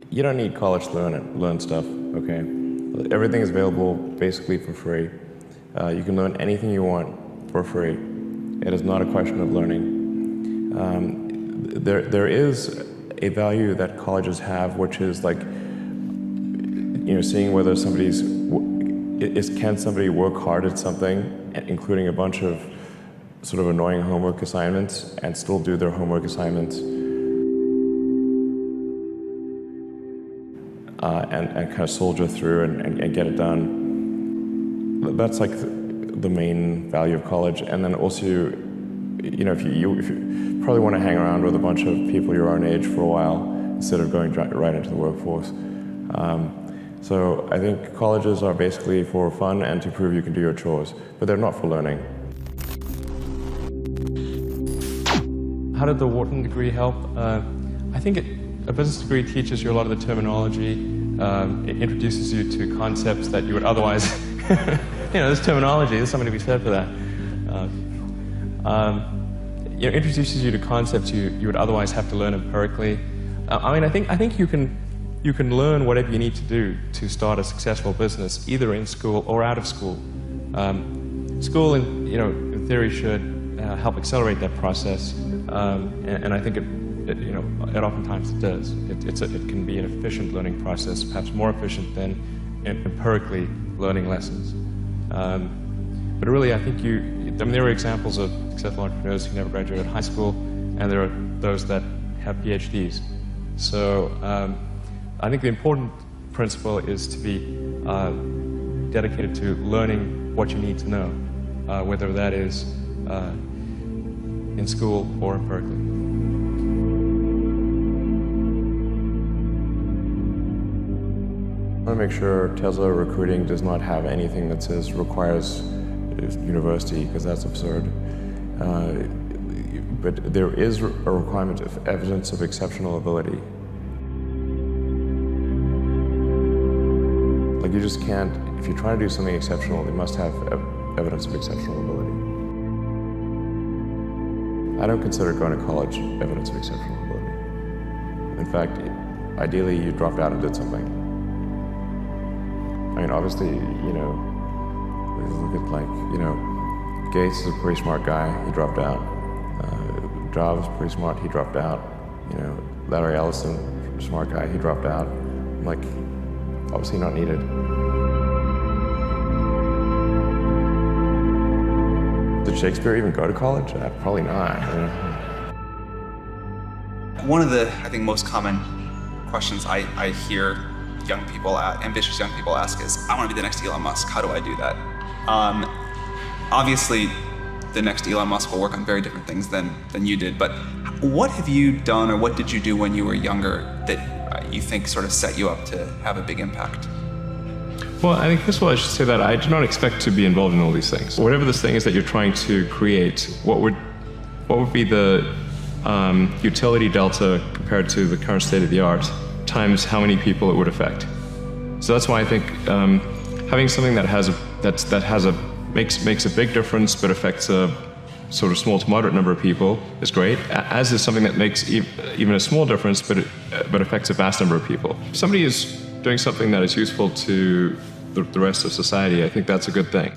You don't need college to learn stuff, okay? Everything is available basically for free. You can learn anything you want for free. It is not a question of learning. There is a value that colleges have, which is like, seeing whether can somebody work hard at something, including a bunch of sort of annoying homework assignments, and still do their homework assignments, and kind of soldier through and get it done. That's like the main value of college. And then also, if you probably want to hang around with a bunch of people your own age for a while instead of going right into the workforce. So I think colleges are basically for fun and to prove you can do your chores, but they're not for learning. How did the Wharton degree help? I think a business degree teaches you a lot of the terminology. It introduces you to concepts that you would otherwise, there's terminology, there's something to be said for that. It introduces you to concepts you would otherwise have to learn empirically. I think you can learn whatever you need to do to start a successful business, either in school or out of school. School, in theory, should help accelerate that process, and I think it oftentimes does. It can be an efficient learning process, perhaps more efficient than empirically learning lessons. But really, I think there are examples of successful entrepreneurs who never graduated high school, and there are those that have PhDs. So I think the important principle is to be dedicated to learning what you need to know, whether that is in school or empirically. I want to make sure Tesla recruiting does not have anything that says requires university, because that's absurd. But there is a requirement of evidence of exceptional ability. Like, you just can't, if you're trying to do something exceptional, you must have evidence of exceptional ability. I don't consider going to college evidence of exceptional ability. In fact, ideally, you dropped out and did something. I mean, obviously, look at Gates is a pretty smart guy, he dropped out. Jobs, pretty smart, he dropped out. Larry Ellison, smart guy, he dropped out. Like, obviously not needed. Did Shakespeare even go to college? Probably not. One of the, I think, most common questions I hear ambitious young people ask is, I want to be the next Elon Musk. How do I do that? Obviously, the next Elon Musk will work on very different things than you did, but what have you done, or what did you do when you were younger that you think sort of set you up to have a big impact? Well, I think first of all, I should say that I do not expect to be involved in all these things. Whatever this thing is that you're trying to create, what would be the utility delta compared to the current state of the art times how many people it would affect? So that's why I think having something that makes a big difference but affects a sort of small to moderate number of people is great, as is something that makes even a small difference but affects a vast number of people. If somebody is doing something that is useful to the rest of society, I think that's a good thing.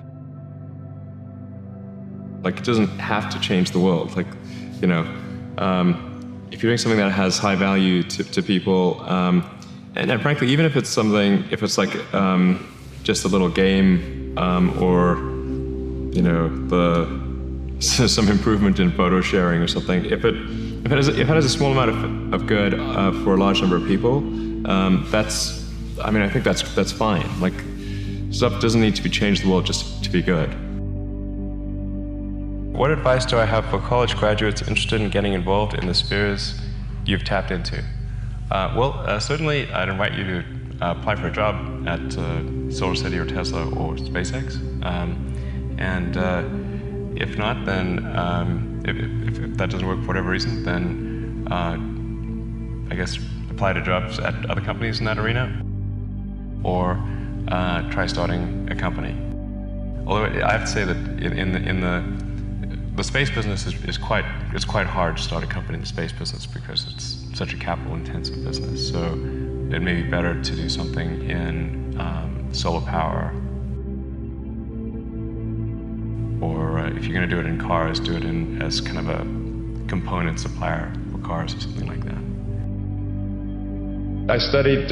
Like, it doesn't have to change the world. Like, if you're doing something that has high value to people, and frankly, even if it's like just a little game, or some improvement in photo sharing or something, if it has a small amount of good for a large number of people, I think that's fine. Like, stuff doesn't need to be changed the world just to be good. What advice do I have for college graduates interested in getting involved in the spheres you've tapped into? Certainly I'd invite you to apply for a job at SolarCity or Tesla or SpaceX. If not, then if that doesn't work for whatever reason, then I guess apply to jobs at other companies in that arena, or try starting a company. Although I have to say that in the space business is quite hard to start a company in the space business because it's such a capital-intensive business. So it may be better to do something in solar power. Or if you're going to do it in cars, do it as kind of a component supplier for cars or something like that. I studied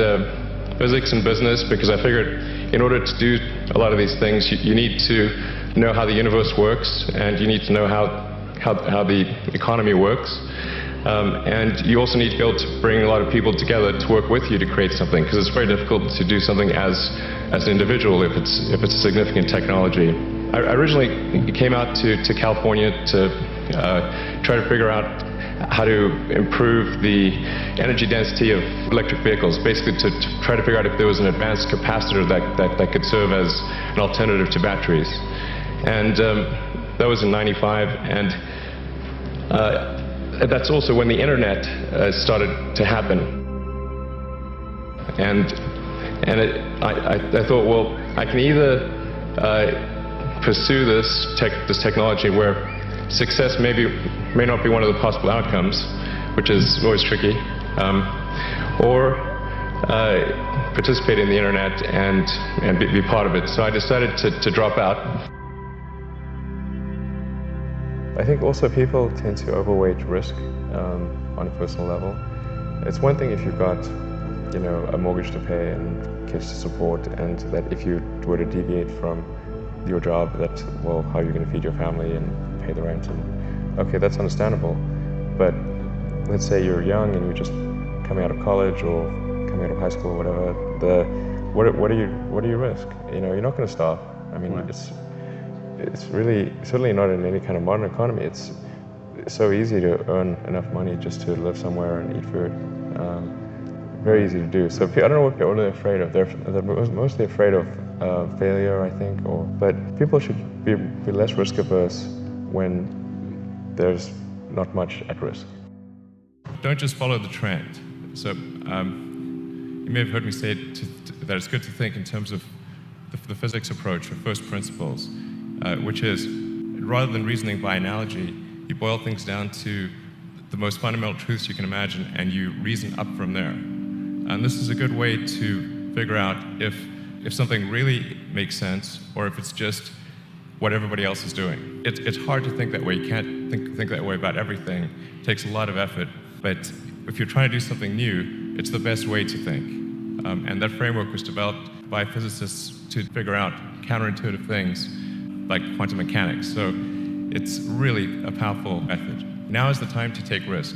physics and business because I figured in order to do a lot of these things, you need to know how the universe works, and you need to know how the economy works. And you also need to be able to bring a lot of people together to work with you to create something, because it's very difficult to do something as an individual if it's a significant technology. I originally came out to California to try to figure out how to improve the energy density of electric vehicles, basically to try to figure out if there was an advanced capacitor that could serve as an alternative to batteries. And that was in '95, and that's also when the internet started to happen. And I thought, well, I can either pursue this technology where success may not be one of the possible outcomes, which is always tricky, or participate in the internet and be part of it. So I decided to drop out. I think also people tend to overweight risk on a personal level. It's one thing if you've got, a mortgage to pay and kids to support, and that if you were to deviate from your job, that, well, how are you going to feed your family and pay the rent? And okay, that's understandable. But let's say you're young and you're just coming out of college or coming out of high school or whatever. What do you risk? You're not going to starve. I mean, right. It's really certainly not in any kind of modern economy. It's so easy to earn enough money just to live somewhere and eat food. Very easy to do. So I don't know what they're afraid of. They're mostly afraid of failure, I think. But people should be less risk averse when there's not much at risk. Don't just follow the trend. So you may have heard me say that it's good to think in terms of the physics approach or first principles, which is, rather than reasoning by analogy, you boil things down to the most fundamental truths you can imagine, and you reason up from there. And this is a good way to figure out if something really makes sense, or if it's just what everybody else is doing. It's hard to think that way. You can't think that way about everything. It takes a lot of effort. But if you're trying to do something new, it's the best way to think. And that framework was developed by physicists to figure out counterintuitive things like quantum mechanics. So it's really a powerful method. Now is the time to take risk.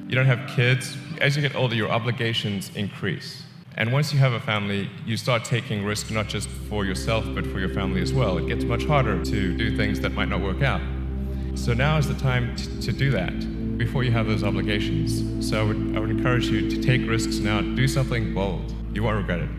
You don't have kids. As you get older, your obligations increase. And once you have a family, you start taking risk not just for yourself, but for your family as well. It gets much harder to do things that might not work out. So now is the time to do that before you have those obligations. So I would encourage you to take risks now. Do something bold. You won't regret it.